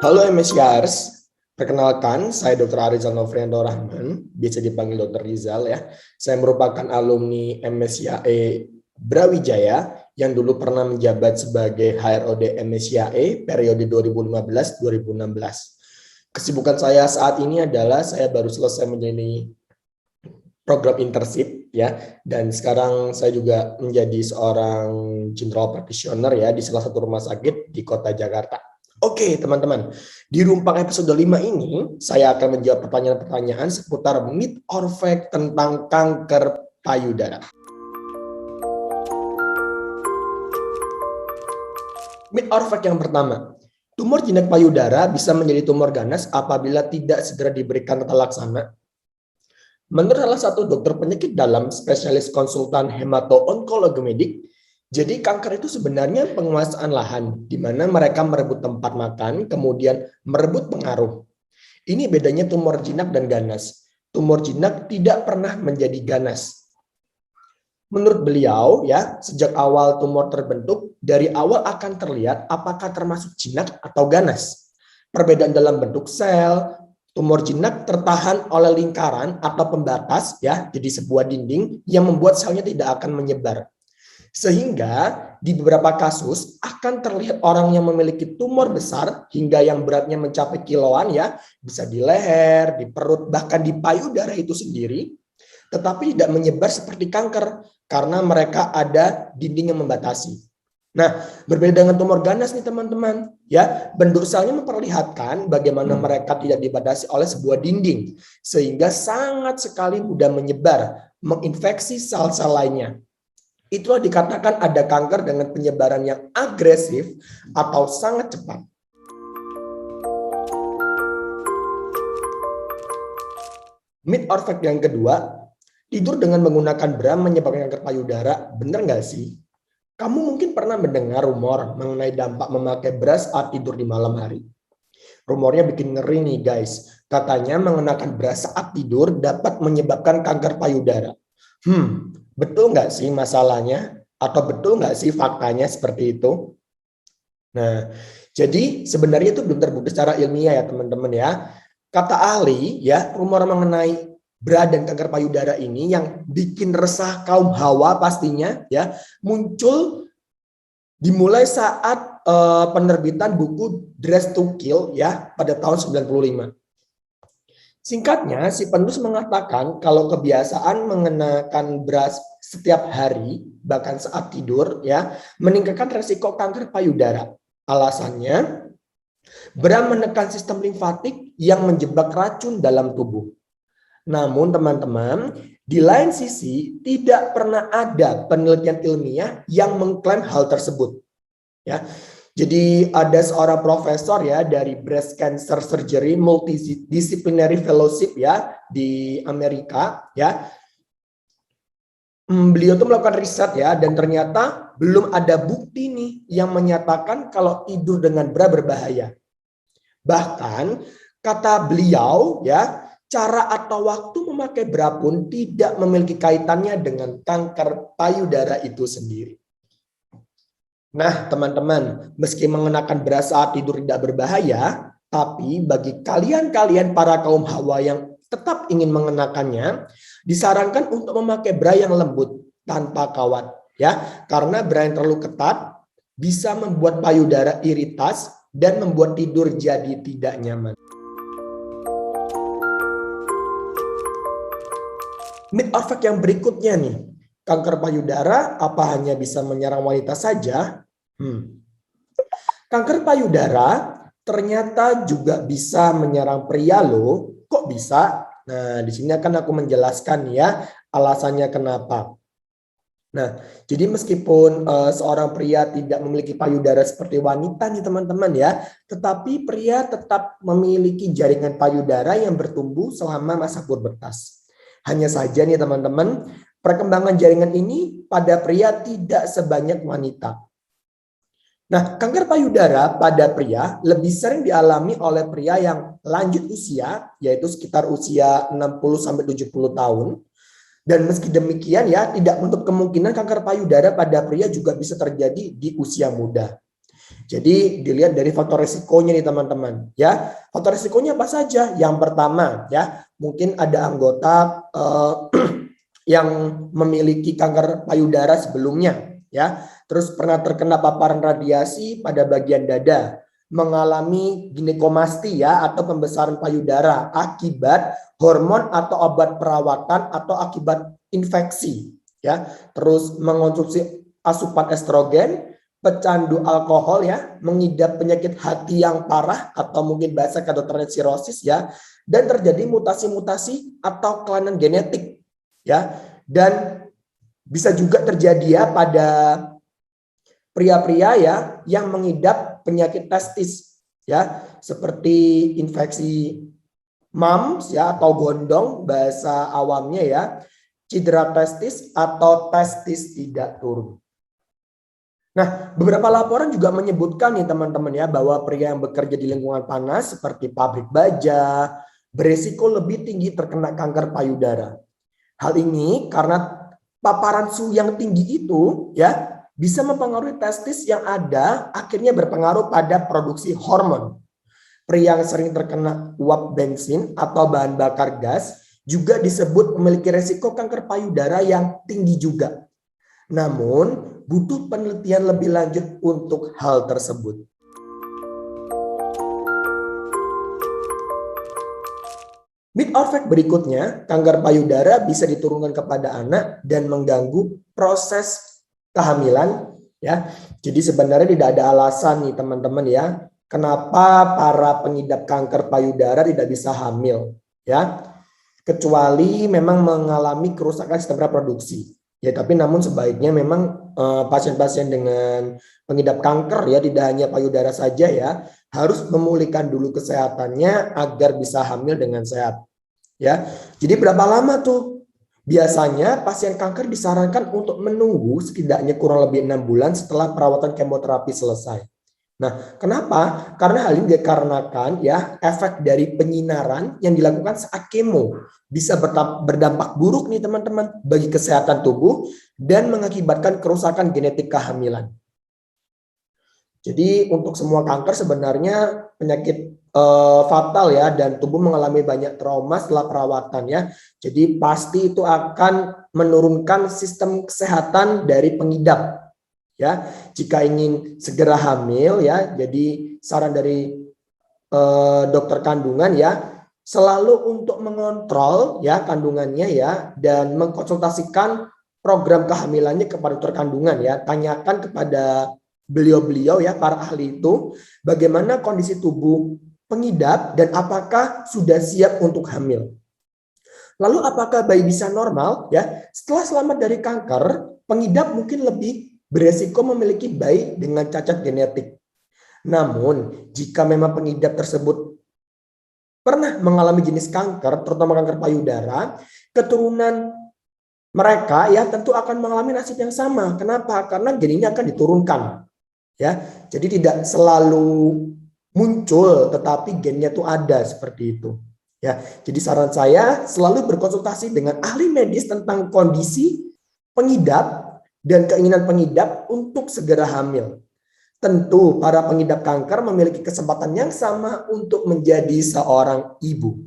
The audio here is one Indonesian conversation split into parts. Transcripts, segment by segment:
Halo MSCers, perkenalkan saya Dr. Arizal Novrianto Rahman, biasa dipanggil Dr. Rizal ya. Saya merupakan alumni MSCAE Brawijaya yang dulu pernah menjabat sebagai HROD MSCAE periode 2015-2016. Kesibukan saya saat ini adalah saya baru selesai menjalani program internship ya, dan sekarang saya juga menjadi seorang general practitioner ya di salah satu rumah sakit di kota Jakarta. Oke teman-teman, di Rumpang episode 5 ini saya akan menjawab pertanyaan-pertanyaan seputar myth or fact tentang kanker payudara. Myth or fact yang pertama, tumor jinak payudara bisa menjadi tumor ganas apabila tidak segera diberikan tata laksana. Menurut salah satu dokter penyakit dalam spesialis konsultan hemato-onkologi medik, jadi kanker itu sebenarnya penguasaan lahan, di mana mereka merebut tempat makan, kemudian merebut pengaruh. Ini bedanya tumor jinak dan ganas. Tumor jinak tidak pernah menjadi ganas. Menurut beliau, ya, sejak awal tumor terbentuk, dari awal akan terlihat apakah termasuk jinak atau ganas. Perbedaan dalam bentuk sel, tumor jinak tertahan oleh lingkaran atau pembatas, ya, jadi sebuah dinding yang membuat selnya tidak akan menyebar. Sehingga di beberapa kasus akan terlihat orang yang memiliki tumor besar hingga yang beratnya mencapai kiloan ya, bisa di leher, di perut, bahkan di payudara itu sendiri, tetapi tidak menyebar seperti kanker karena mereka ada dinding yang membatasi. Nah, berbeda dengan tumor ganas nih teman-teman, ya, bentuk selnya memperlihatkan bagaimana mereka tidak dibatasi oleh sebuah dinding sehingga sangat sekali mudah menyebar, menginfeksi sel-sel lainnya. Itulah dikatakan ada kanker dengan penyebaran yang agresif atau sangat cepat. Myth or fact yang kedua, tidur dengan menggunakan bra menyebabkan kanker payudara, benar nggak sih? Kamu mungkin pernah mendengar rumor mengenai dampak memakai bra saat tidur di malam hari. Rumornya bikin ngeri nih guys, katanya mengenakan bra saat tidur dapat menyebabkan kanker payudara. Betul nggak sih masalahnya? Atau betul nggak sih faktanya seperti itu? Nah, jadi sebenarnya itu belum terbukti secara ilmiah ya teman-teman ya. Kata ahli ya, rumor mengenai bra dan kanker payudara ini yang bikin resah kaum hawa pastinya ya, muncul dimulai saat penerbitan buku Dress to Kill ya pada tahun 95. Singkatnya, si penulis mengatakan kalau kebiasaan mengenakan bra setiap hari, bahkan saat tidur, ya, meningkatkan resiko kanker payudara. Alasannya, bra menekan sistem limfatik yang menjebak racun dalam tubuh. Namun teman-teman, di lain sisi tidak pernah ada penelitian ilmiah yang mengklaim hal tersebut. Ya. Jadi ada seorang profesor ya dari Breast Cancer Surgery Multidisciplinary Fellowship ya di Amerika ya. Beliau tuh melakukan riset ya dan ternyata belum ada bukti nih yang menyatakan kalau tidur dengan bra berbahaya. Bahkan kata beliau ya, cara atau waktu memakai bra pun tidak memiliki kaitannya dengan kanker payudara itu sendiri. Nah, teman-teman, meski mengenakan bra saat tidur tidak berbahaya, tapi bagi kalian-kalian para kaum hawa yang tetap ingin mengenakannya, disarankan untuk memakai bra yang lembut tanpa kawat, ya, karena bra yang terlalu ketat bisa membuat payudara iritas dan membuat tidur jadi tidak nyaman. Myth or fact yang berikutnya nih, kanker payudara apa hanya bisa menyerang wanita saja? Kanker payudara ternyata juga bisa menyerang pria loh. Kok bisa? Nah, di sini akan aku menjelaskan ya alasannya kenapa. Nah, jadi meskipun seorang pria tidak memiliki payudara seperti wanita nih teman-teman ya, tetapi pria tetap memiliki jaringan payudara yang bertumbuh selama masa pubertas. Hanya saja nih teman-teman, perkembangan jaringan ini pada pria tidak sebanyak wanita. Nah, kanker payudara pada pria lebih sering dialami oleh pria yang lanjut usia, yaitu sekitar usia 60-70 tahun. Dan meski demikian ya, tidak menutup kemungkinan kanker payudara pada pria juga bisa terjadi di usia muda. Jadi dilihat dari faktor risikonya nih teman-teman ya. Faktor risikonya apa saja? Yang pertama ya, mungkin ada anggota yang memiliki kanker payudara sebelumnya ya. Terus pernah terkena paparan radiasi pada bagian dada, mengalami ginekomasti ya atau pembesaran payudara akibat hormon atau obat perawatan atau akibat infeksi ya. Terus mengonsumsi asupan estrogen, pecandu alkohol ya, mengidap penyakit hati yang parah atau mungkin bahasa kedokteran sirosis ya, dan terjadi mutasi-mutasi atau kelainan genetik ya. Dan bisa juga terjadi ya pada pria-pria ya yang mengidap penyakit testis ya, seperti infeksi MAMS ya atau gondong bahasa awamnya ya, cedera testis atau testis tidak turun. Nah, beberapa laporan juga menyebutkan nih teman-teman ya bahwa pria yang bekerja di lingkungan panas seperti pabrik baja beresiko lebih tinggi terkena kanker payudara. Hal ini karena paparan suhu yang tinggi itu ya bisa mempengaruhi testis yang ada, akhirnya berpengaruh pada produksi hormon. Pria yang sering terkena uap bensin atau bahan bakar gas juga disebut memiliki resiko kanker payudara yang tinggi juga. Namun, butuh penelitian lebih lanjut untuk hal tersebut. Myth or fact berikutnya, kanker payudara bisa diturunkan kepada anak dan mengganggu proses kehamilan ya. Jadi sebenarnya tidak ada alasan nih teman-teman ya, kenapa para pengidap kanker payudara tidak bisa hamil ya. Kecuali memang mengalami kerusakan sistem reproduksi. Ya, tapi namun sebaiknya memang pasien-pasien dengan pengidap kanker ya tidak hanya payudara saja ya, harus memulihkan dulu kesehatannya agar bisa hamil dengan sehat. Ya. Jadi berapa lama tuh? Biasanya pasien kanker disarankan untuk menunggu setidaknya kurang lebih 6 bulan setelah perawatan kemoterapi selesai. Nah, kenapa? Karena hal ini dikarenakan ya efek dari penyinaran yang dilakukan saat kemo bisa berdampak buruk nih teman-teman bagi kesehatan tubuh dan mengakibatkan kerusakan genetik kehamilan. Jadi untuk semua kanker sebenarnya penyakit fatal ya dan tubuh mengalami banyak trauma setelah perawatan ya. Jadi pasti itu akan menurunkan sistem kesehatan dari pengidap. Ya, jika ingin segera hamil ya, jadi saran dari dokter kandungan ya, selalu untuk mengontrol ya kandungannya ya dan mengkonsultasikan program kehamilannya kepada dokter kandungan ya. Tanyakan kepada beliau-beliau ya para ahli itu bagaimana kondisi tubuh pengidap dan apakah sudah siap untuk hamil. Lalu apakah bayi bisa normal ya? Setelah selamat dari kanker, pengidap mungkin lebih beresiko memiliki bayi dengan cacat genetik. Namun, jika memang pengidap tersebut pernah mengalami jenis kanker, terutama kanker payudara, keturunan mereka ya tentu akan mengalami nasib yang sama. Kenapa? Karena gen ini akan diturunkan. Ya, jadi tidak selalu muncul, tetapi gennya itu ada seperti itu. Ya, jadi saran saya selalu berkonsultasi dengan ahli medis tentang kondisi pengidap dan keinginan pengidap untuk segera hamil. Tentu para pengidap kanker memiliki kesempatan yang sama untuk menjadi seorang ibu.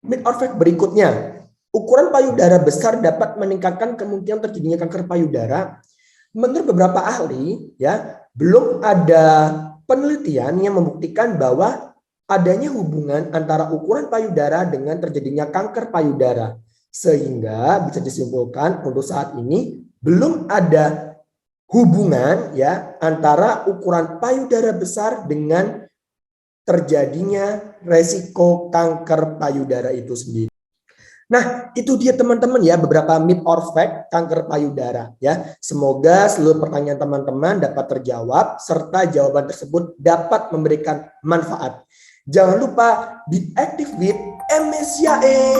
Myth or fact berikutnya, ukuran payudara besar dapat meningkatkan kemungkinan terjadinya kanker payudara. Menurut beberapa ahli, ya belum ada penelitian yang membuktikan bahwa adanya hubungan antara ukuran payudara dengan terjadinya kanker payudara. Sehingga bisa disimpulkan untuk saat ini belum ada hubungan ya antara ukuran payudara besar dengan terjadinya resiko kanker payudara itu sendiri. Nah, itu dia teman-teman ya beberapa myth or fact kanker payudara ya. Semoga seluruh pertanyaan teman-teman dapat terjawab serta jawaban tersebut dapat memberikan manfaat. Jangan lupa be active with MSCIA.